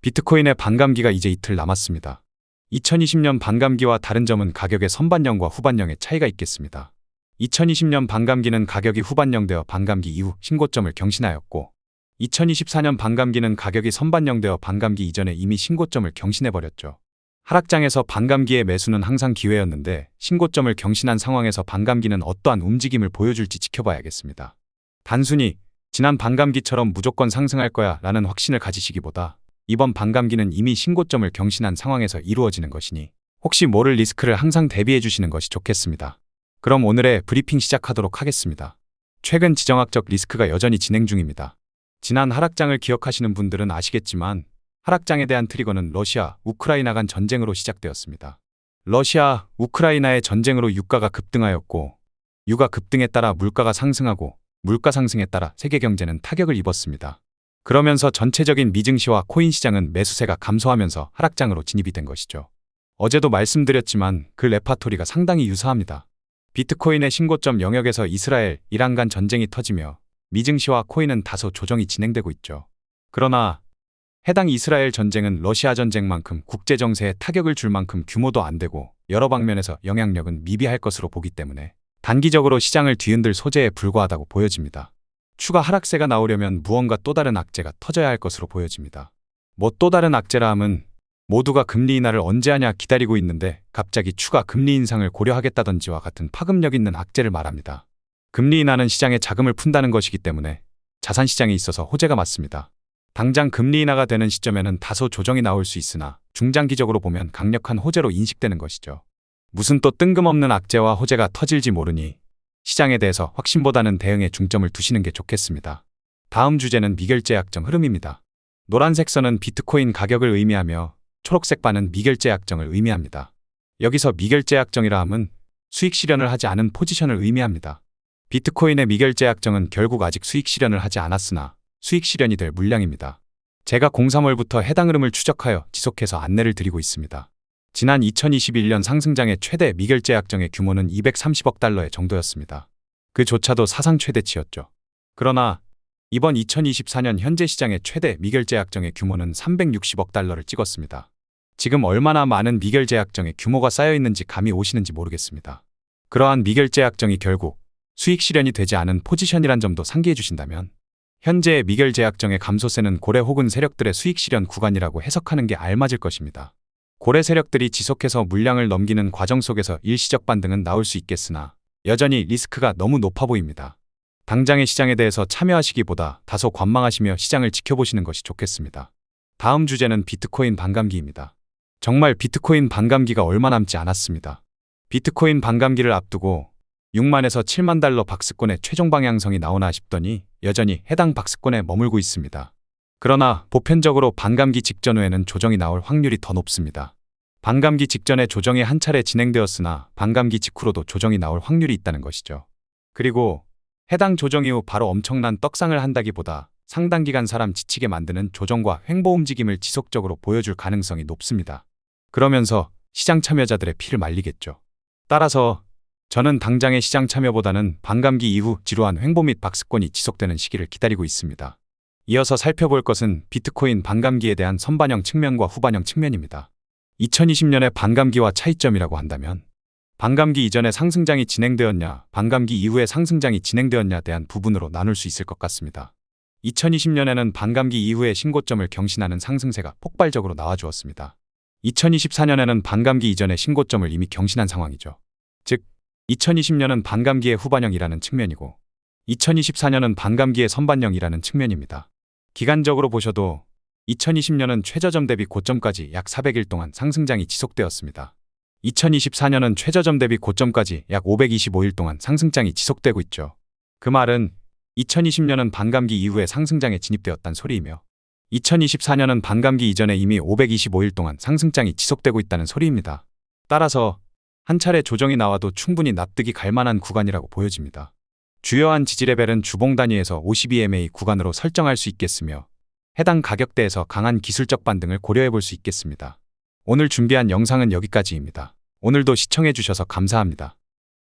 비트코인의 반감기가 이제 이틀 남았습니다. 2020년 반감기와 다른 점은 가격의 선반영과 후반영의 차이가 있겠습니다. 2020년 반감기는 가격이 후반영되어 반감기 이후 신고점을 경신하였고 2024년 반감기는 가격이 선반영되어 반감기 이전에 이미 신고점을 경신해버렸죠. 하락장에서 반감기의 매수는 항상 기회였는데 신고점을 경신한 상황에서 반감기는 어떠한 움직임을 보여줄지 지켜봐야겠습니다. 단순히 지난 반감기처럼 무조건 상승할 거야 라는 확신을 가지시기보다 이번 반감기는 이미 신고점을 경신한 상황에서 이루어지는 것이니 혹시 모를 리스크를 항상 대비해 주시는 것이 좋겠습니다. 그럼 오늘의 브리핑 시작하도록 하겠습니다. 최근 지정학적 리스크가 여전히 진행 중입니다. 지난 하락장을 기억하시는 분들은 아시겠지만 하락장에 대한 트리거는 러시아, 우크라이나 간 전쟁으로 시작되었습니다. 러시아, 우크라이나의 전쟁으로 유가가 급등하였고 유가 급등에 따라 물가가 상승하고 물가 상승에 따라 세계 경제는 타격을 입었습니다. 그러면서 전체적인 미증시와 코인 시장은 매수세가 감소하면서 하락장으로 진입이 된 것이죠. 어제도 말씀드렸지만 그 레파토리가 상당히 유사합니다. 비트코인의 신고점 영역에서 이스라엘, 이란 간 전쟁이 터지며 미증시와 코인은 다소 조정이 진행되고 있죠. 그러나 해당 이스라엘 전쟁은 러시아 전쟁만큼 국제정세에 타격을 줄 만큼 규모도 안 되고 여러 방면에서 영향력은 미비할 것으로 보기 때문에 단기적으로 시장을 뒤흔들 소재에 불과하다고 보여집니다. 추가 하락세가 나오려면 무언가 또 다른 악재가 터져야 할 것으로 보여집니다. 뭐 또 다른 악재라 함은 모두가 금리 인하를 언제 하냐 기다리고 있는데 갑자기 추가 금리 인상을 고려하겠다던지와 같은 파급력 있는 악재를 말합니다. 금리 인하는 시장에 자금을 푼다는 것이기 때문에 자산 시장에 있어서 호재가 맞습니다. 당장 금리 인하가 되는 시점에는 다소 조정이 나올 수 있으나 중장기적으로 보면 강력한 호재로 인식되는 것이죠. 무슨 또 뜬금없는 악재와 호재가 터질지 모르니 시장에 대해서 확신보다는 대응에 중점을 두시는 게 좋겠습니다. 다음 주제는 미결제 약정 흐름입니다. 노란색 선은 비트코인 가격을 의미하며 초록색 바는 미결제 약정을 의미합니다. 여기서 미결제 약정이라 함은 수익 실현을 하지 않은 포지션을 의미합니다. 비트코인의 미결제 약정은 결국 아직 수익 실현을 하지 않았으나 수익 실현이 될 물량입니다. 제가 03월부터 해당 흐름을 추적하여 지속해서 안내를 드리고 있습니다. 지난 2021년 상승장의 최대 미결제 약정의 규모는 230억 달러의 정도였습니다. 그조차도 사상 최대치였죠. 그러나 이번 2024년 현재 시장의 최대 미결제 약정의 규모는 360억 달러를 찍었습니다. 지금 얼마나 많은 미결제 약정의 규모가 쌓여 있는지 감이 오시는지 모르겠습니다. 그러한 미결제 약정이 결국 수익 실현이 되지 않은 포지션이란 점도 상기해 주신다면 현재의 미결제 약정의 감소세는 고래 혹은 세력들의 수익 실현 구간이라고 해석하는 게 알맞을 것입니다. 고래 세력들이 지속해서 물량을 넘기는 과정 속에서 일시적 반등은 나올 수 있겠으나 여전히 리스크가 너무 높아 보입니다. 당장의 시장에 대해서 참여하시기보다 다소 관망하시며 시장을 지켜보시는 것이 좋겠습니다. 다음 주제는 비트코인 반감기입니다. 정말 비트코인 반감기가 얼마 남지 않았습니다. 비트코인 반감기를 앞두고 6만에서 7만 달러 박스권의 최종 방향성이 나오나 싶더니 여전히 해당 박스권에 머물고 있습니다. 그러나 보편적으로 반감기 직전 후에는 조정이 나올 확률이 더 높습니다. 반감기 직전에 조정이 한 차례 진행되었으나 반감기 직후로도 조정이 나올 확률이 있다는 것이죠. 그리고 해당 조정 이후 바로 엄청난 떡상을 한다기보다 상당 기간 사람 지치게 만드는 조정과 횡보 움직임을 지속적으로 보여줄 가능성이 높습니다. 그러면서 시장 참여자들의 피를 말리겠죠. 따라서 저는 당장의 시장 참여보다는 반감기 이후 지루한 횡보 및 박스권이 지속되는 시기를 기다리고 있습니다. 이어서 살펴볼 것은 비트코인 반감기에 대한 선반영 측면과 후반영 측면입니다. 2020년의 반감기와 차이점이라고 한다면 반감기 이전에 상승장이 진행되었냐, 반감기 이후에 상승장이 진행되었냐에 대한 부분으로 나눌 수 있을 것 같습니다. 2020년에는 반감기 이후에 신고점을 경신하는 상승세가 폭발적으로 나와주었습니다. 2024년에는 반감기 이전에 신고점을 이미 경신한 상황이죠. 즉, 2020년은 반감기의 후반영이라는 측면이고 2024년은 반감기의 선반영이라는 측면입니다. 기간적으로 보셔도 2020년은 최저점 대비 고점까지 약 400일 동안 상승장이 지속되었습니다. 2024년은 최저점 대비 고점까지 약 525일 동안 상승장이 지속되고 있죠. 그 말은 2020년은 반감기 이후에 상승장에 진입되었단 소리이며 2024년은 반감기 이전에 이미 525일 동안 상승장이 지속되고 있다는 소리입니다. 따라서 한 차례 조정이 나와도 충분히 납득이 갈 만한 구간이라고 보여집니다. 주요한 지지 레벨은 주봉 단위에서 52MA 구간으로 설정할 수 있겠으며 해당 가격대에서 강한 기술적 반등을 고려해 볼 수 있겠습니다. 오늘 준비한 영상은 여기까지입니다. 오늘도 시청해 주셔서 감사합니다.